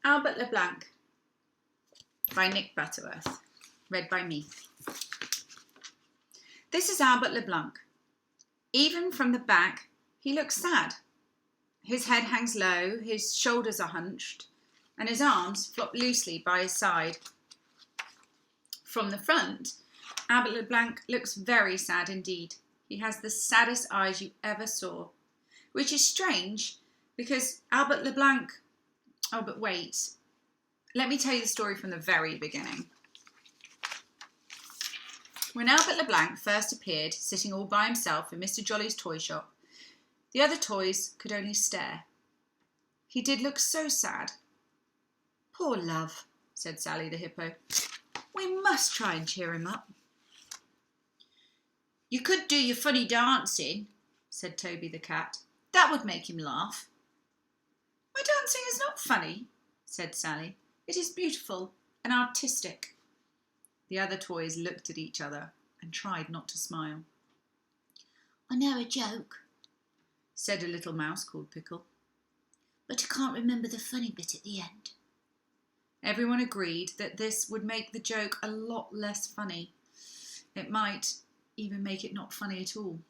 Albert Le Blanc by Nick Butterworth, read by me. This is Albert Le Blanc. Even from the back, he looks sad. His head hangs low, his shoulders are hunched, and his arms flop loosely by his side. From the front, Albert Le Blanc looks very sad indeed. He has the saddest eyes you ever saw, which is strange because Albert Le Blanc... Oh, but wait. Let me tell you the story from the very beginning. When Albert Le Blanc first appeared, sitting all by himself in Mr. Jolly's toy shop, the other toys could only stare. He did look so sad. "Poor love," said Sally the hippo. "We must try and cheer him up." "You could do your funny dancing," said Toby the cat. "That would make him laugh." "My dancing is not funny," said Sally. "It is beautiful and artistic." The other toys looked at each other and tried not to smile. "I know a joke," said a little mouse called Pickle, "but I can't remember the funny bit at the end." Everyone agreed that this would make the joke a lot less funny. It might even make it not funny at all.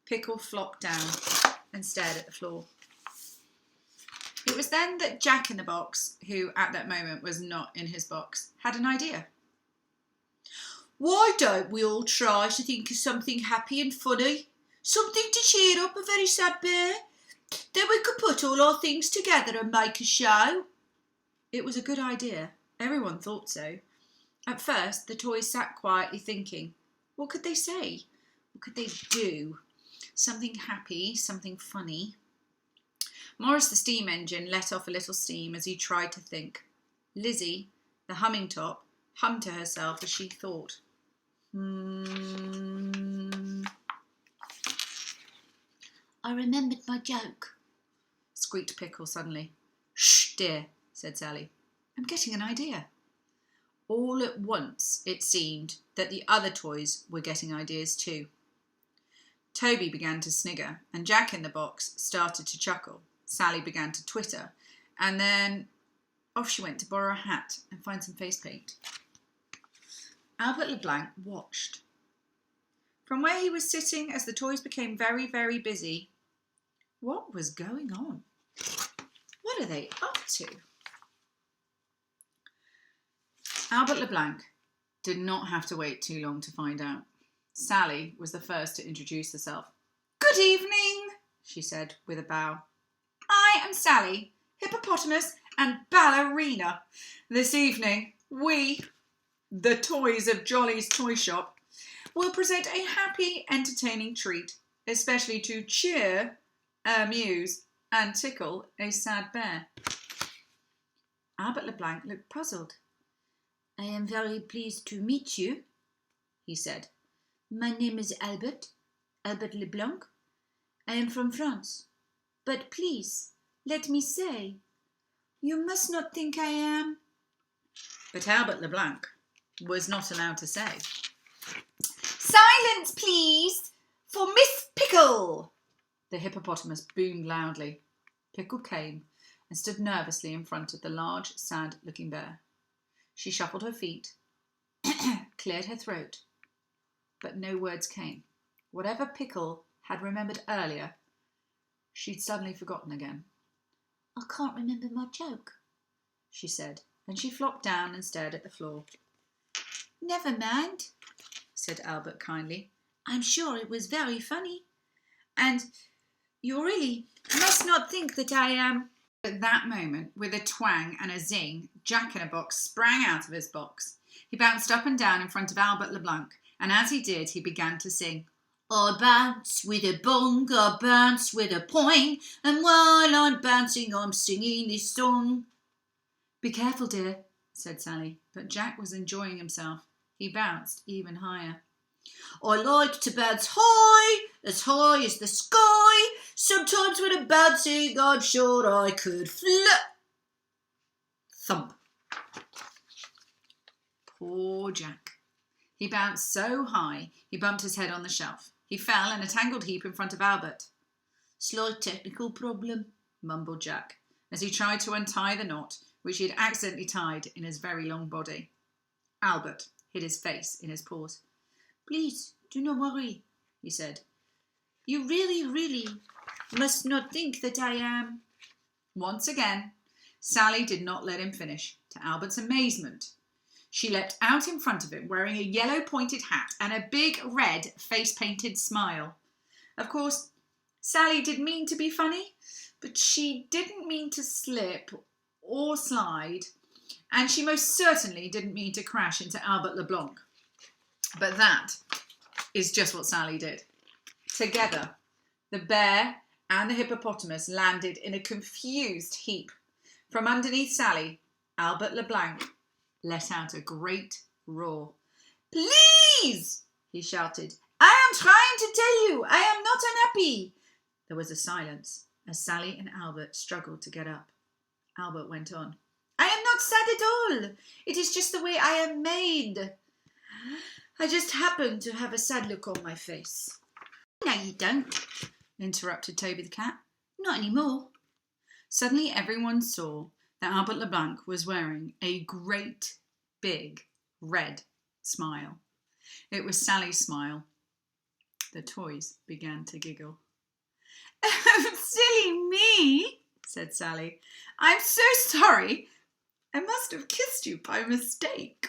Pickle flopped down and stared at the floor. It was then that Jack in the Box, who at that moment was not in his box, had an idea. "Why don't we all try to think of something happy and funny? Something to cheer up a very sad bear? Then we could put all our things together and make a show." It was a good idea. Everyone thought so. At first, the toys sat quietly thinking, what could they say? What could they do? Something happy, something funny. Morris the steam engine let off a little steam as he tried to think. Lizzie, the humming top, hummed to herself as she thought. "I remembered my joke," squeaked Pickle suddenly. "Shh, dear," said Sally. "I'm getting an idea." All at once it seemed that the other toys were getting ideas too. Toby began to snigger, and Jack in the Box started to chuckle. Sally began to twitter, and then off she went to borrow a hat and find some face paint. Albert Le Blanc watched. From where he was sitting as the toys became very, very busy, what was going on? What are they up to? Albert Le Blanc did not have to wait too long to find out. Sally was the first to introduce herself. "Good evening," she said with a bow. "I am Sally, hippopotamus and ballerina. This evening, we, the toys of Jolly's toy shop, will present a happy, entertaining treat, especially to cheer, amuse, and tickle a sad bear." Albert Le Blanc looked puzzled. "I am very pleased to meet you," he said. "My name is Albert Le Blanc. I am from France. But please, let me say, you must not think I am..." But Albert Le Blanc was not allowed to say. "Silence, please, for Miss Pickle!" The hippopotamus boomed loudly. Pickle came and stood nervously in front of the large, sad-looking bear. She shuffled her feet, cleared her throat, but no words came. Whatever Pickle had remembered earlier, she'd suddenly forgotten again. "I can't remember my joke," she said, and she flopped down and stared at the floor. "Never mind," said Albert kindly. "I'm sure it was very funny. And you really must not think that I am..." At that moment, with a twang and a zing, Jack in a Box sprang out of his box. He bounced up and down in front of Albert Le Blanc, and as he did, he began to sing. "I bounce with a bong, I bounce with a poing, and while I'm bouncing, I'm singing this song." "Be careful, dear," said Sally, but Jack was enjoying himself. He bounced even higher. "I like to bounce high as the sky. Sometimes when I'm bouncing, I'm sure I could fly." Thump. Poor Jack. He bounced so high, he bumped his head on the shelf. He fell in a tangled heap in front of Albert. "Slight technical problem," mumbled Jack, as he tried to untie the knot which he had accidentally tied in his very long body. Albert hid his face in his paws. "Please, do not worry," he said. "You really, really must not think that I am..." Once again, Sally did not let him finish, to Albert's amazement. She leapt out in front of him, wearing a yellow pointed hat and a big red face-painted smile. Of course, Sally did mean to be funny, but she didn't mean to slip or slide, and she most certainly didn't mean to crash into Albert Le Blanc. But that is just what Sally did. Together, the bear and the hippopotamus landed in a confused heap. From underneath Sally, Albert Le Blanc let out a great roar. "Please!" he shouted. "I am trying to tell you, I am not unhappy." There was a silence as Sally and Albert struggled to get up. Albert went on. "I am not sad at all. It is just the way I am made. I just happen to have a sad look on my face." "No, you don't," interrupted Toby the cat. "Not anymore." Suddenly everyone saw that Albert Le Blanc was wearing a great, big, red smile. It was Sally's smile. The toys began to giggle. "Oh, silly me," said Sally. "I'm so sorry. I must have kissed you by mistake."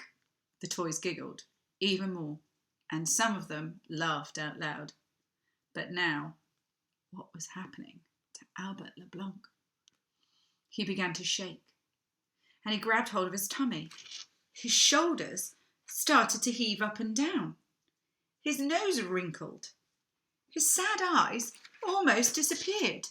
The toys giggled even more, and some of them laughed out loud. But now, what was happening to Albert Le Blanc? He began to shake, and he grabbed hold of his tummy. His shoulders started to heave up and down. His nose wrinkled. His sad eyes almost disappeared.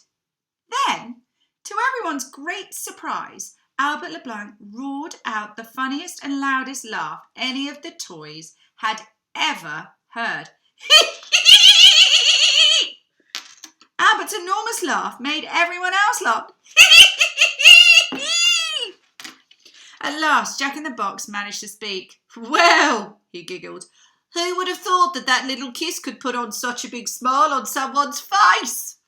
Then, to everyone's great surprise, Albert Le Blanc roared out the funniest and loudest laugh any of the toys had ever heard. Albert's enormous laugh made everyone else laugh. At last, Jack in the Box managed to speak. "Well," he giggled, "who would have thought that that little kiss could put on such a big smile on someone's face?"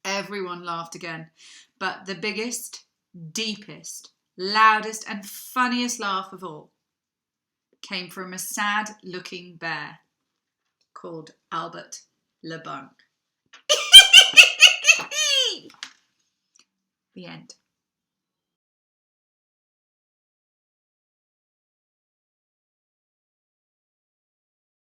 Everyone laughed again, but the biggest, deepest, loudest and funniest laugh of all came from a sad-looking bear called Albert Le Blanc. The end.